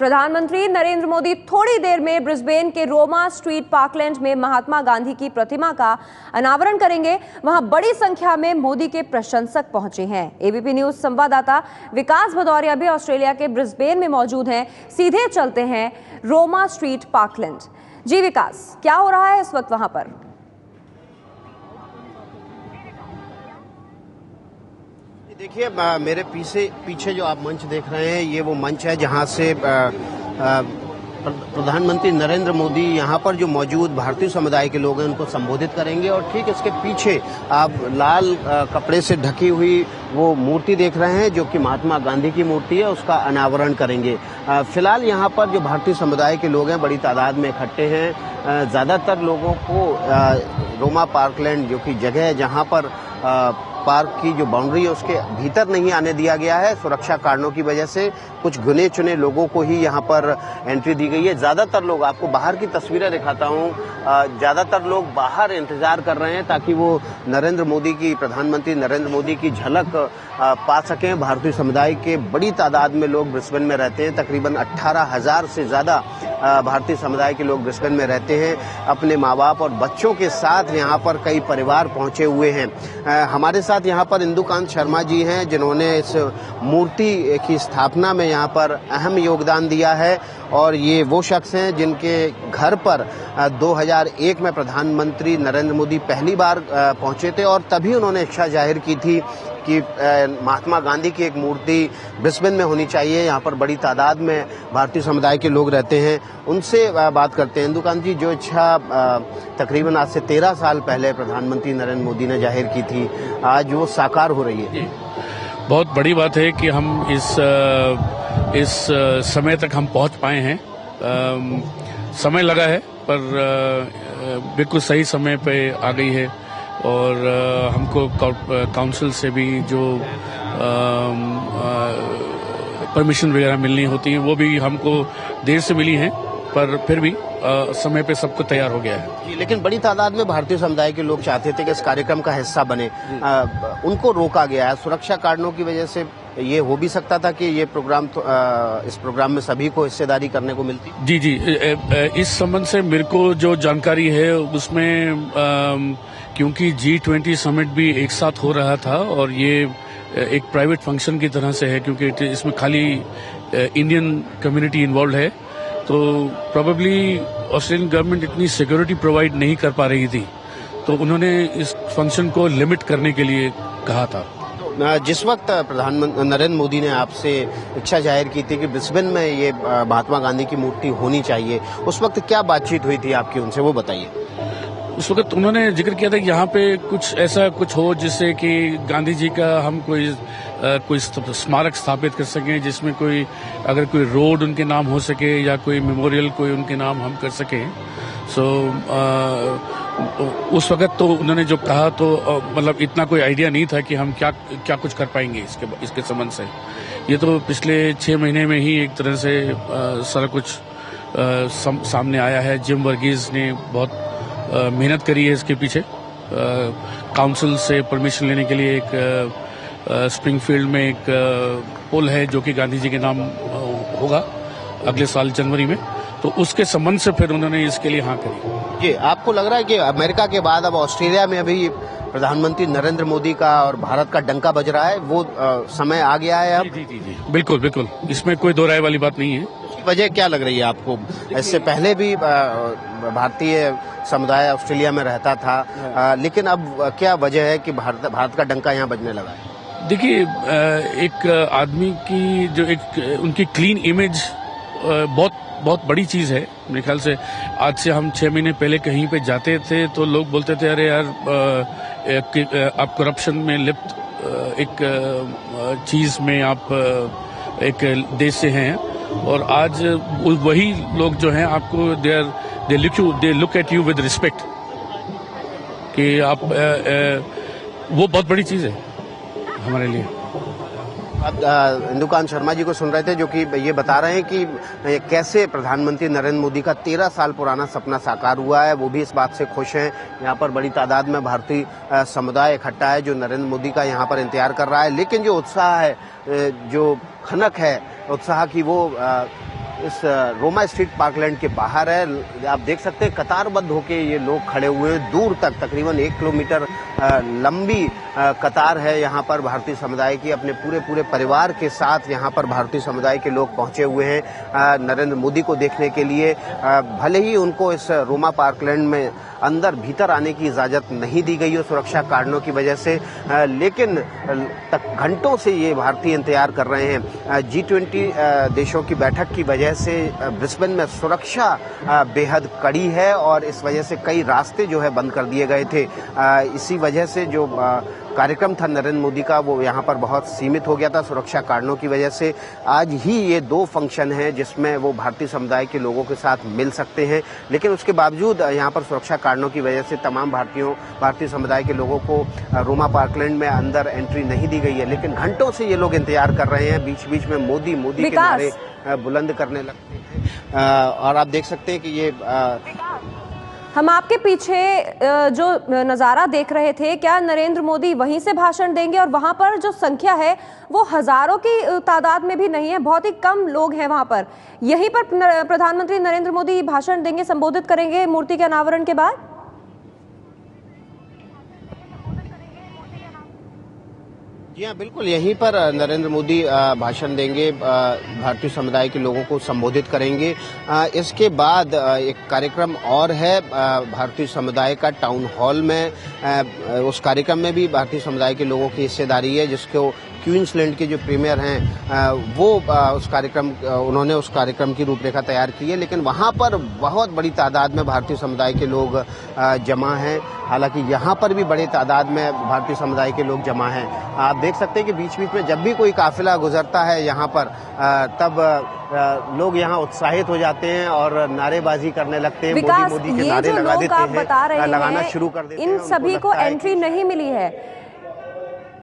प्रधानमंत्री नरेंद्र मोदी थोड़ी देर में ब्रिस्बेन के रोमा स्ट्रीट पार्कलैंड में महात्मा गांधी की प्रतिमा का अनावरण करेंगे। वहां बड़ी संख्या में मोदी के प्रशंसक पहुंचे हैं। एबीपी न्यूज संवाददाता विकास भदौरिया भी ऑस्ट्रेलिया के ब्रिस्बेन में मौजूद हैं। सीधे चलते हैं रोमा स्ट्रीट पार्कलैंड। जी विकास, क्या हो रहा है इस वक्त वहां पर? देखिए, मेरे पीछे जो आप मंच देख रहे हैं, ये वो मंच है जहां से प्रधानमंत्री नरेंद्र मोदी यहाँ पर जो मौजूद भारतीय समुदाय के लोग हैं उनको संबोधित करेंगे। और ठीक इसके पीछे आप लाल कपड़े से ढकी हुई वो मूर्ति देख रहे हैं जो कि महात्मा गांधी की मूर्ति है, उसका अनावरण करेंगे। फिलहाल यहाँ पर जो भारतीय समुदाय के लोग हैं बड़ी तादाद में इकट्ठे हैं। ज़्यादातर लोगों को रोमा पार्कलैंड जो कि जगह है जहाँ पर पार्क की जो बाउंड्री है उसके भीतर नहीं आने दिया गया है। सुरक्षा कारणों की वजह से कुछ गिने चुने लोगों को ही यहाँ पर एंट्री दी गई है। ज्यादातर लोग, आपको बाहर की तस्वीरें दिखाता हूँ, ज्यादातर लोग बाहर इंतजार कर रहे हैं ताकि वो प्रधानमंत्री नरेंद्र मोदी की झलक पा सकें। भारतीय समुदाय के बड़ी तादाद में लोग ब्रिस्बेन में रहते हैं। तकरीबन 18,000 से ज्यादा भारतीय समुदाय के लोग ब्रिस्बेन में रहते हैं। अपने माँ बाप और बच्चों के साथ यहाँ पर कई परिवार पहुंचे हुए हैं। हमारे साथ यहाँ पर इंदुकांत शर्मा जी हैं जिन्होंने इस मूर्ति की स्थापना में यहाँ पर अहम योगदान दिया है। और ये वो शख्स हैं जिनके घर पर 2001 में प्रधानमंत्री नरेंद्र मोदी पहली बार पहुंचे थे और तभी उन्होंने इच्छा जाहिर की थी कि महात्मा गांधी की एक मूर्ति ब्रिस्बेन में होनी चाहिए। यहाँ पर बड़ी तादाद में भारतीय समुदाय के लोग रहते हैं। उनसे बात करते हैं। इंदुकांत जी, जो इच्छा तकरीबन आज से 13 साल पहले प्रधानमंत्री नरेंद्र मोदी ने जाहिर की थी, आज वो साकार हो रही है। बहुत बड़ी बात है कि हम इस समय तक हम पहुंच पाए हैं। समय लगा है पर बिल्कुल सही समय पे आ गई है। और हमको काउंसिल से भी जो परमिशन वगैरह मिलनी होती है वो भी हमको देर से मिली है, पर फिर भी समय पे सब कुछ तैयार हो गया है। लेकिन बड़ी तादाद में भारतीय समुदाय के लोग चाहते थे कि इस कार्यक्रम का हिस्सा बने, उनको रोका गया है सुरक्षा कारणों की वजह से। ये हो भी सकता था कि ये प्रोग्राम इस प्रोग्राम में सभी को हिस्सेदारी करने को मिलती। जी, इस संबंध से मेरे को जो जानकारी है उसमें क्योंकि G20 समिट भी एक साथ हो रहा था और ये एक प्राइवेट फंक्शन की तरह से है, क्योंकि इसमें खाली इंडियन कम्युनिटी इन्वॉल्व है, तो प्रोबेबली ऑस्ट्रेलियन गवर्नमेंट इतनी सिक्योरिटी प्रोवाइड नहीं कर पा रही थी, तो उन्होंने इस फंक्शन को लिमिट करने के लिए कहा था। जिस वक्त प्रधानमंत्री नरेंद्र मोदी ने आपसे इच्छा जाहिर की थी कि ब्रिस्बेन में ये महात्मा गांधी की मूर्ति होनी चाहिए, उस वक्त क्या बातचीत हुई थी आपकी उनसे, वो बताइए। उस वक्त उन्होंने जिक्र किया था कि यहाँ पे कुछ ऐसा कुछ हो जिससे कि गांधी जी का हम कोई स्मारक स्थापित कर सकें, जिसमें अगर कोई रोड उनके नाम हो सके या कोई मेमोरियल कोई उनके नाम हम कर सकें। उस वक्त तो उन्होंने जो कहा तो मतलब इतना कोई आइडिया नहीं था कि हम क्या कुछ कर पाएंगे इसके संबंध से। ये तो पिछले 6 महीने में ही एक तरह से सारा कुछ सामने आया है। जिम वर्गीज ने बहुत मेहनत करी है इसके पीछे। काउंसिल से परमिशन लेने के लिए एक स्प्रिंगफील्ड में एक पुल है जो कि गांधी जी के नाम होगा अगले साल जनवरी में, तो उसके संबंध से फिर उन्होंने इसके लिए हाँ करी। जी, आपको लग रहा है कि अमेरिका के बाद अब ऑस्ट्रेलिया में अभी प्रधानमंत्री नरेंद्र मोदी का और भारत का डंका बज रहा है, वो समय आ गया है अब? जी, बिल्कुल, इसमें कोई दो राय वाली बात नहीं है। वजह क्या लग रही है आपको? इससे पहले भी भारतीय समुदाय ऑस्ट्रेलिया में रहता था, लेकिन अब क्या वजह है कि भारत का डंका यहाँ बजने लगा है? देखिए, एक आदमी की जो एक उनकी क्लीन इमेज बहुत बड़ी चीज है। मेरे ख्याल से आज से हम 6 महीने पहले कहीं पे जाते थे तो लोग बोलते थे अरे यार आप करप्शन में लिप्त एक चीज में आप एक देश से हैं, और आज वही लोग जो हैं आपको they look at you with respect कि आप वो बहुत बड़ी चीज है हमारे लिए। अब इंदुकांत शर्मा जी को सुन रहे थे जो कि ये बता रहे हैं कि कैसे प्रधानमंत्री नरेंद्र मोदी का 13 साल पुराना सपना साकार हुआ है। वो भी इस बात से खुश हैं। यहाँ पर बड़ी तादाद में भारतीय समुदाय इकट्ठा है जो नरेंद्र मोदी का यहाँ पर इंतजार कर रहा है। लेकिन जो उत्साह है, जो खनक है उत्साह की, वो इस रोमा स्ट्रीट पार्कलैंड के बाहर है। आप देख सकते हैं कतारबद्ध होके ये लोग खड़े हुए हैं, दूर तक तकरीबन 1 किलोमीटर लंबी कतार है यहाँ पर भारतीय समुदाय की। अपने पूरे परिवार के साथ यहाँ पर भारतीय समुदाय के लोग पहुंचे हुए हैं नरेंद्र मोदी को देखने के लिए। भले ही उनको इस रोमा पार्कलैंड में अंदर भीतर आने की इजाजत नहीं दी गई हो सुरक्षा कारणों की वजह से, लेकिन घंटों से ये भारतीय इंतजार कर रहे हैं। G20 देशों की बैठक की वजह से ब्रिस्बेन में सुरक्षा बेहद कड़ी है और इस वजह से कई रास्ते जो है बंद कर दिए गए थे। इसी वजह से जो कार्यक्रम था नरेंद्र मोदी का वो यहाँ पर बहुत सीमित हो गया था सुरक्षा कारणों की वजह से। आज ही ये 2 फंक्शन हैं जिसमें वो भारतीय समुदाय के लोगों के साथ मिल सकते हैं, लेकिन उसके बावजूद यहाँ पर सुरक्षा कारणों की वजह से तमाम भारतीय समुदाय के लोगों को रोमा पार्कलैंड में अंदर एंट्री नहीं दी गई है। लेकिन घंटों से ये लोग इंतजार कर रहे हैं, बीच बीच में मोदी के नारे बुलंद करने लगते हैं। और आप देख सकते हैं कि ये हम आपके पीछे जो नज़ारा देख रहे थे, क्या नरेंद्र मोदी वहीं से भाषण देंगे? और वहां पर जो संख्या है वो हजारों की तादाद में भी नहीं है, बहुत ही कम लोग हैं वहां पर। यहीं पर प्रधानमंत्री नरेंद्र मोदी भाषण देंगे, संबोधित करेंगे मूर्ति के अनावरण के बाद? जी हाँ, बिल्कुल यहीं पर नरेंद्र मोदी भाषण देंगे, भारतीय समुदाय के लोगों को संबोधित करेंगे। इसके बाद एक कार्यक्रम और है भारतीय समुदाय का टाउन हॉल में। उस कार्यक्रम में भी भारतीय समुदाय के लोगों की हिस्सेदारी है, जिसको क्वींसलैंड के जो प्रीमियर हैं वो उन्होंने उस कार्यक्रम की रूपरेखा तैयार की है। लेकिन वहाँ पर बहुत बड़ी तादाद में भारतीय समुदाय के लोग जमा हैं। हालांकि यहाँ पर भी बड़े तादाद में भारतीय समुदाय के लोग जमा हैं। आप देख सकते हैं कि बीच बीच में जब भी कोई काफिला गुजरता है यहाँ पर तब लोग यहाँ उत्साहित हो जाते हैं और नारेबाजी करने लगते हैं, मोदी के नारे लगा देते हैं, लगाना शुरू कर देते हैं। इन सभी को एंट्री नहीं मिली है।